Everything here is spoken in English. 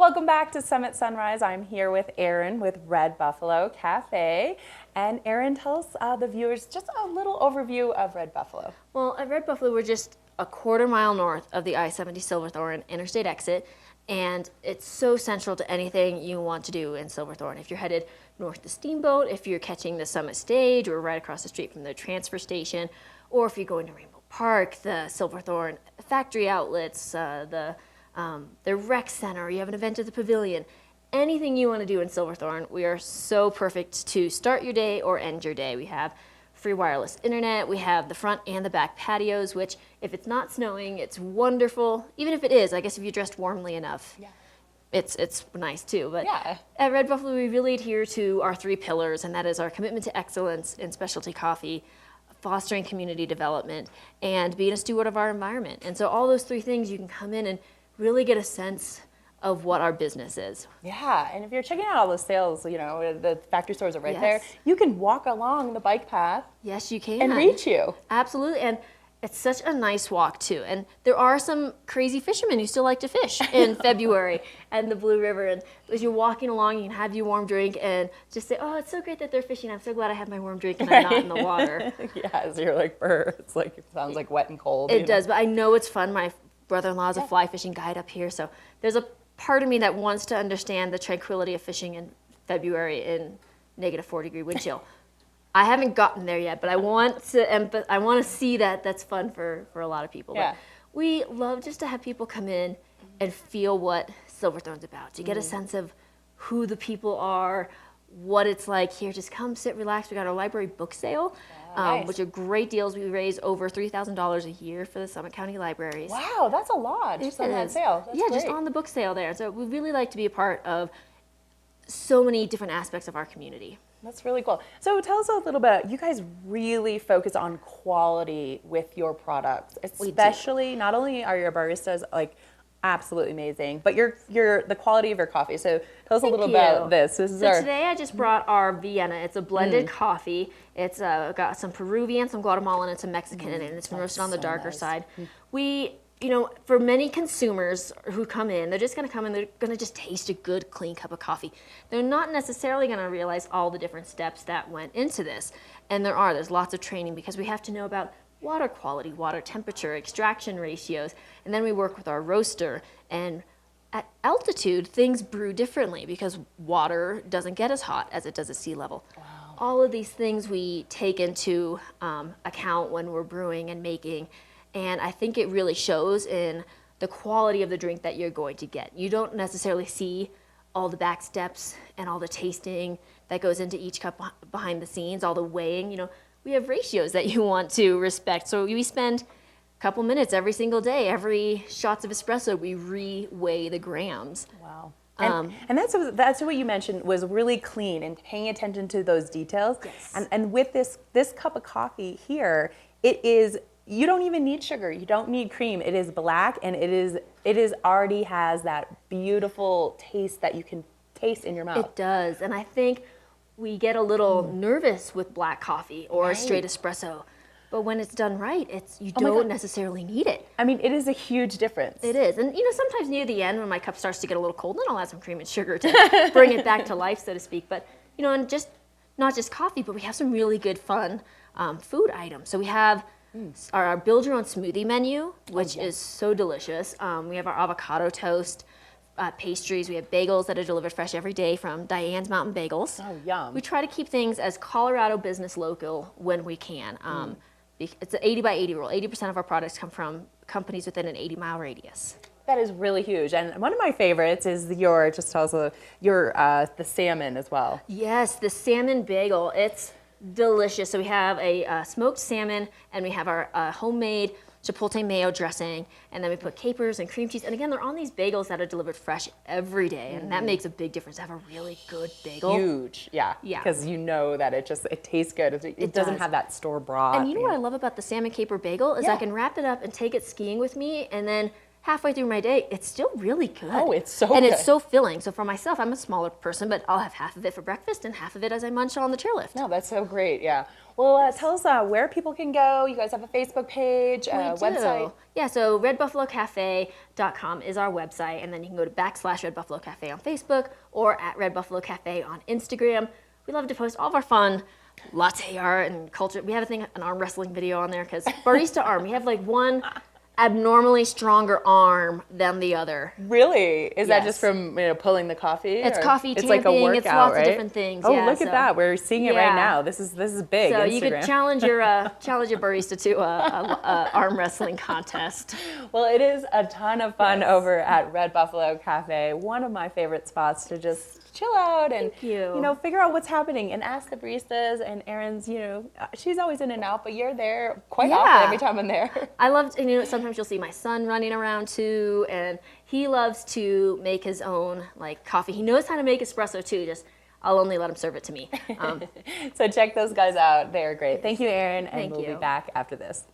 Welcome back to Summit Sunrise. I'm here with Erin with Red Buffalo Cafe. And Erin, tell us, the viewers, just a little overview of Red Buffalo. Well, at Red Buffalo, we're just a quarter mile north of the I-70 Silverthorne interstate exit, and it's so central to anything you want to do in Silverthorne. If you're headed north to Steamboat, if you're catching the Summit Stage, or right across the street from the transfer station, or if you're going to Rainbow Park, the Silverthorne factory outlets, the rec center, you have an event at the pavilion, anything you want to do in Silverthorne, we are so perfect to start your day or end your day. We have free wireless internet, we have the front and the back patios, which if it's not snowing, it's wonderful. Even if it is, I guess if you're dressed warmly enough, it's nice too. But at Red Buffalo, we really adhere to our three pillars, and that is our commitment to excellence in specialty coffee, fostering community development, and being a steward of our environment. And so all those three things, you can come in and really get a sense of what our business is. Yeah, and if you're checking out all the sales, you know, the factory stores are right there. You can walk along the bike path. Yes, you can. And reach you. Absolutely, and it's such a nice walk too. And there are some crazy fishermen who still like to fish in February and the Blue River. And as you're walking along, you can have your warm drink and just say, oh, it's so great that they're fishing. I'm so glad I have my warm drink and I'm not in the water. Yes, you're like, it's like, it sounds like wet and cold. It does, but I know it's fun. My brother-in-law is a fly fishing guide up here, so there's a part of me that wants to understand the tranquility of fishing in February in negative 4-degree wind chill. I haven't gotten there yet, but I want to see that that's fun for a lot of people. Yeah. But we love just to have people come in and feel what Silverthorne's about, to get a sense of who the people are, what it's like here. Just come sit, relax. We got our library book sale, which are great deals. We raise over $3,000 a year for the Summit County Libraries. Wow, that's a lot just on that sale. That's just on the book sale there. So we really like to be a part of so many different aspects of our community. That's really cool. So tell us a little bit, you guys really focus on quality with your products, especially not only are your baristas like absolutely amazing, but the quality of your coffee. So tell us a little about this. Today I just brought our Vienna. It's a blended coffee. It's got some Peruvian, some Guatemalan, and some Mexican in it, and it's been roasted on the darker side. We, for many consumers who come in, they're just going to come in, they're going to just taste a good, clean cup of coffee. They're not necessarily going to realize all the different steps that went into this. And there's lots of training because we have to know about water quality, water temperature, extraction ratios, and then we work with our roaster. And at altitude, things brew differently because water doesn't get as hot as it does at sea level. Wow. All of these things we take into account when we're brewing and making, and I think it really shows in the quality of the drink that you're going to get. You don't necessarily see all the back steps and all the tasting that goes into each cup behind the scenes, all the weighing, we have ratios that you want to respect. So we spend a couple minutes every single day, every shots of espresso, we re-weigh the grams. Wow. And that's what you mentioned was really clean and paying attention to those details. Yes. And with this cup of coffee here, you don't even need sugar. You don't need cream. It is black, and it already has that beautiful taste that you can taste in your mouth. It does, and I think we get a little nervous with black coffee or straight espresso, but when it's done right, you don't necessarily need it. I mean, it is a huge difference. It is, and sometimes near the end when my cup starts to get a little cold, then I'll add some cream and sugar to bring it back to life, so to speak. But and just not just coffee, but we have some really good fun food items. So we have our build your own smoothie menu, which is so delicious. We have our avocado toast. Pastries. We have bagels that are delivered fresh every day from Diane's Mountain Bagels. Oh, yum. We try to keep things as Colorado business local when we can. It's an 80 by 80 rule. 80% of our products come from companies within an 80-mile radius. That is really huge. And one of my favorites is just tell us the salmon as well. Yes, the salmon bagel. It's delicious. So we have a smoked salmon, and we have our homemade chipotle mayo dressing, and then we put capers and cream cheese. And again, they're on these bagels that are delivered fresh every day, and that makes a big difference to have a really good bagel. Huge, yeah. Because that it tastes good. It doesn't have that store bought. And what I love about the salmon caper bagel is I can wrap it up and take it skiing with me, and then halfway through my day, it's still really good. Oh, it's so And good. it's so filling. So for myself, I'm a smaller person, but I'll have half of it for breakfast and half of it as I munch on the chairlift. No, that's so great. Yeah. Well, tell us where people can go. You guys have a Facebook page, website. Yeah, so redbuffalocafe.com is our website, and then you can go to /Red Buffalo Cafe on Facebook or at Red Buffalo Cafe on Instagram. We love to post all of our fun latte art and culture. We have an arm wrestling video on there because barista arm. We have like one abnormally stronger arm than the other. Really? Is that Yes. just from pulling the coffee? It's or- coffee It's like a tamping, workout, it's lots of right? different things, Oh, yeah, look at so- that! We're seeing it right Yeah. now. This is big. So Instagram. you could challenge your barista to a arm wrestling contest. Well, it is a ton of fun over at Red Buffalo Cafe. One of my favorite spots to just chill out and Thank you. figure out what's happening and ask the baristas. And Erin's, she's always in and out, but you're there quite Yeah. often every time I'm there. I love, sometimes you'll see my son running around too, and he loves to make his own coffee. He knows how to make espresso too. Just I'll only let him serve it to me. So check those guys out. They're great. Thank you, Erin, and Thank we'll be you. back after this.